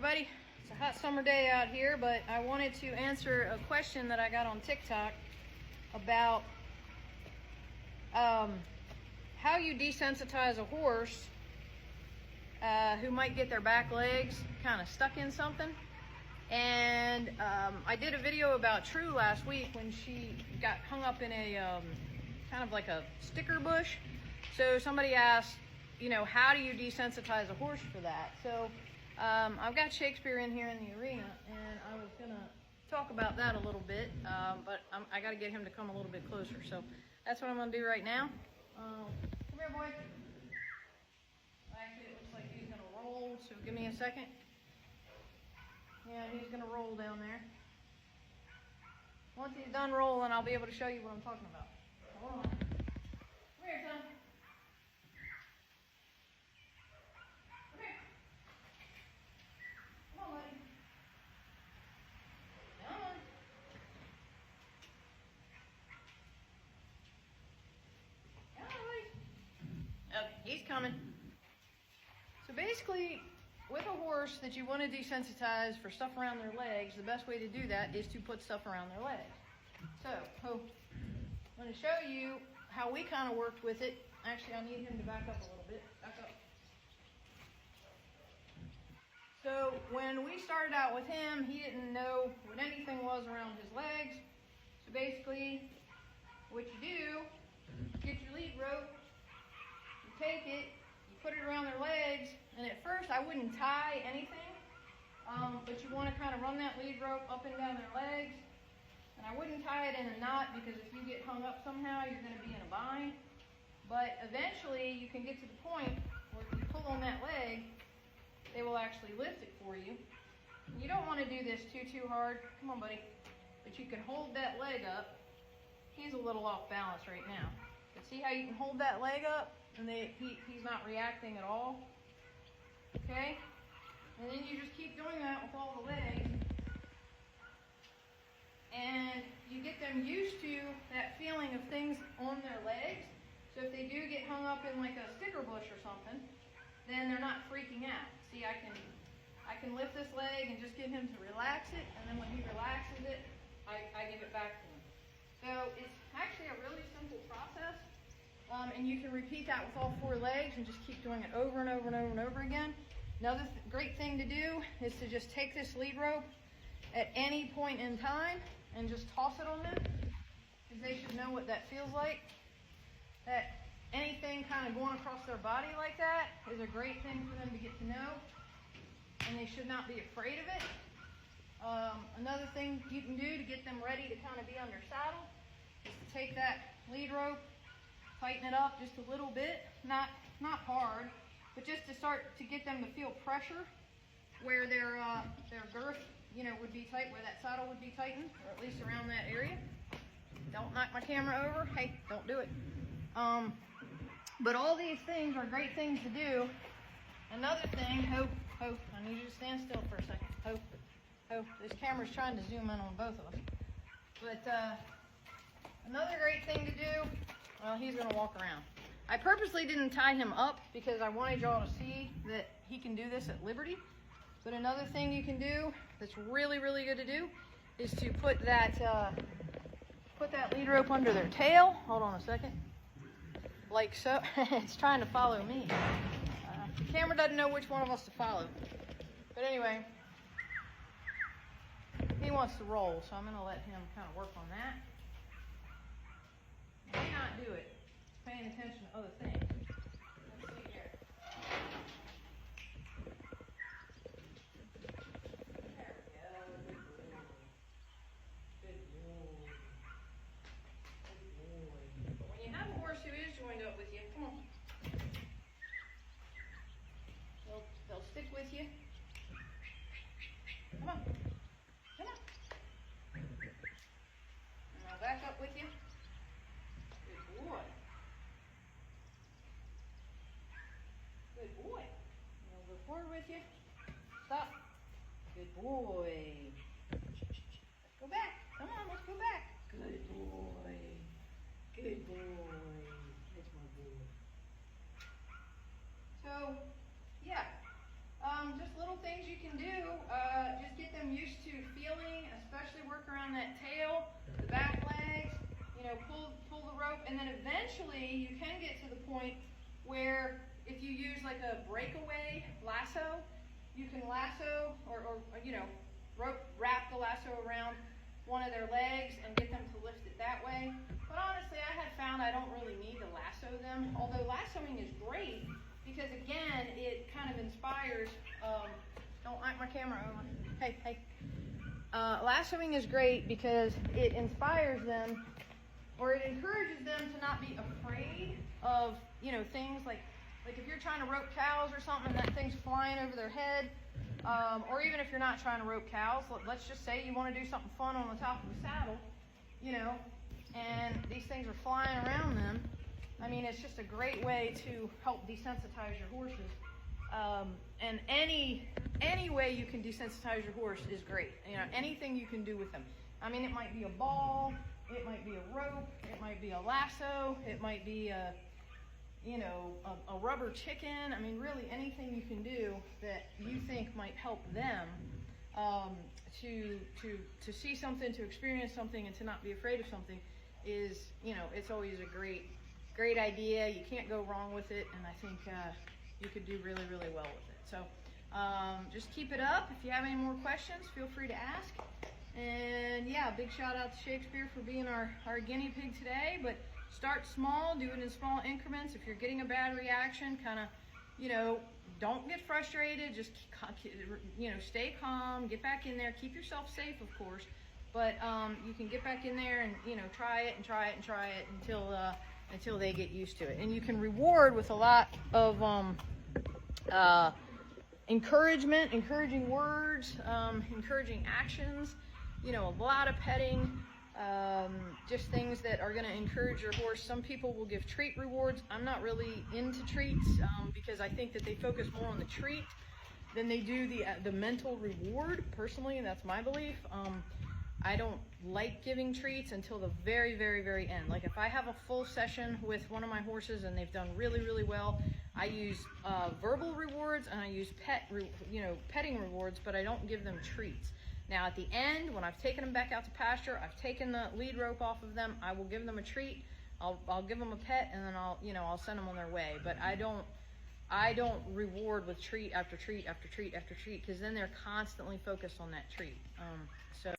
everybody. It's a hot summer day out here, but I wanted to answer a question that I got on TikTok about how you desensitize a horse who might get their back legs kind of stuck in something. And I did a video about True last week when she got hung up in a kind of like a sticker bush. So somebody asked, you know, how do you desensitize a horse for that? So I've got Shakespeare in here in the arena, and I was gonna talk about that a little bit, but I gotta get him to come a little bit closer. So that's what I'm gonna do right now. Come here, boy. Actually, it looks like he's gonna roll, so give me a second. Yeah, he's gonna roll down there. Once he's done rolling, I'll be able to show you what I'm talking about. Hold on. Come here, son. Come here. Come on, buddy. Come on. Come on, buddy. Okay, he's coming. So basically, with a horse that you want to desensitize for stuff around their legs, the best way to do that is to put stuff around their legs. So, I'm going to show you how we kind of worked with it. Actually, I need him to back up a little bit. Back up. So, when we started out with him, he didn't know what anything was around his legs. So basically, what you do, get your lead rope, you take it, you put it around their legs, and at first I wouldn't tie anything, but you want to kind of run that lead rope up and down their legs. And I wouldn't tie it in a knot because if you get hung up somehow, you're going to be in a bind. But eventually you can get to the point where if you pull on that leg, they will actually lift it for you. And you don't want to do this too hard. Come on, buddy. But you can hold that leg up. He's a little off balance right now. But see how you can hold that leg up and he's not reacting at all? Okay? And then you just keep doing that with all the legs. And you get them used to that feeling of things on their legs. So if they do get hung up in like a sticker bush or something, then they're not freaking out. See, I can lift this leg and just get him to relax it, and then when he relaxes it, I give it back to him. So it's actually a really simple process. And you can repeat that with all four legs and just keep doing it over and over and over and over again. Another great thing to do is to just take this lead rope at any point in time and just toss it on them, because they should know what that feels like. That anything kind of going across their body like that is a great thing for them to get to know, and they should not be afraid of it. Another thing you can do to get them ready to kind of be on their saddle is to take that lead rope, tighten it up just a little bit, not hard, but just to start to get them to feel pressure where their girth, you know, would be tight, where that saddle would be tightened, or at least around that area. Don't knock my camera over. Hey, don't do it. But all these things are great things to do. Another thing, Hope, I need you to stand still for a second. Hope, this camera's trying to zoom in on both of us. But another great thing to do, well, he's going to walk around. I purposely didn't tie him up because I wanted y'all to see that he can do this at liberty. But another thing you can do that's really, really good to do is to put that lead rope under their tail. Hold on a second. Like so. It's trying to follow me. The camera doesn't know which one of us to follow. But anyway, he wants to roll, so I'm going to let him kind of work on that. He may not do it. He's paying attention to other things. Let's see here. There we go. Good boy. Good boy. But when you have a horse who is joined up with you, come on. They'll stick with you. Come on. Come on. And I'll back up with you. Good boy. Good boy. And I'll go forward with you. Stop. Good boy. Let's go back. Come on, let's go back. Good boy. Good boy. That's my boy. So, yeah. Just little things you can do, just get them used to feeling, especially work around that tail, the back legs, you know, pull the rope, and then eventually you can get to the point where if you use like a breakaway lasso, you can lasso or you know, wrap the lasso around one of their legs and get them to lift it that way. But honestly, I had found I don't really need to lasso them, although lassoing is great because again, it kind of inspires, don't knock my camera over. Hey. Lassoing is great because it inspires them, or it encourages them to not be afraid of, you know, things like if you're trying to rope cows or something and that thing's flying over their head, or even if you're not trying to rope cows, let's just say you want to do something fun on the top of the saddle, you know, and these things are flying around them. I mean, it's just a great way to help desensitize your horses. And any way you can desensitize your horse is great. You know, anything you can do with them. I mean, it might be a ball, it might be a rope, it might be a lasso, it might be a, you know, a rubber chicken. I mean, really anything you can do that you think might help them to see something, to experience something, and to not be afraid of something is, you know, it's always a great idea. You can't go wrong with it, and I think you could do really, really well with it. So just keep it up. If you have any more questions, feel free to ask. And yeah, big shout out to Shakespeare for being our guinea pig today. But start small, do it in small increments. If you're getting a bad reaction, kind of, you know, don't get frustrated. Just, you know, stay calm, get back in there, keep yourself safe, of course. But you can get back in there and, you know, try it until they get used to it. And you can reward with a lot of encouragement, encouraging words, encouraging actions, you know, a lot of petting, just things that are going to encourage your horse. Some people will give treat rewards. I'm not really into treats because I think that they focus more on the treat than they do the mental reward. Personally, that's my belief. I don't like giving treats until the very, very, very end. Like if I have a full session with one of my horses and they've done really, really well, I use verbal rewards and I use petting rewards, but I don't give them treats. Now at the end, when I've taken them back out to pasture, I've taken the lead rope off of them, I will give them a treat. I'll give them a pet, and then I'll send them on their way. But I don't reward with treat after treat after treat after treat, because then they're constantly focused on that treat. So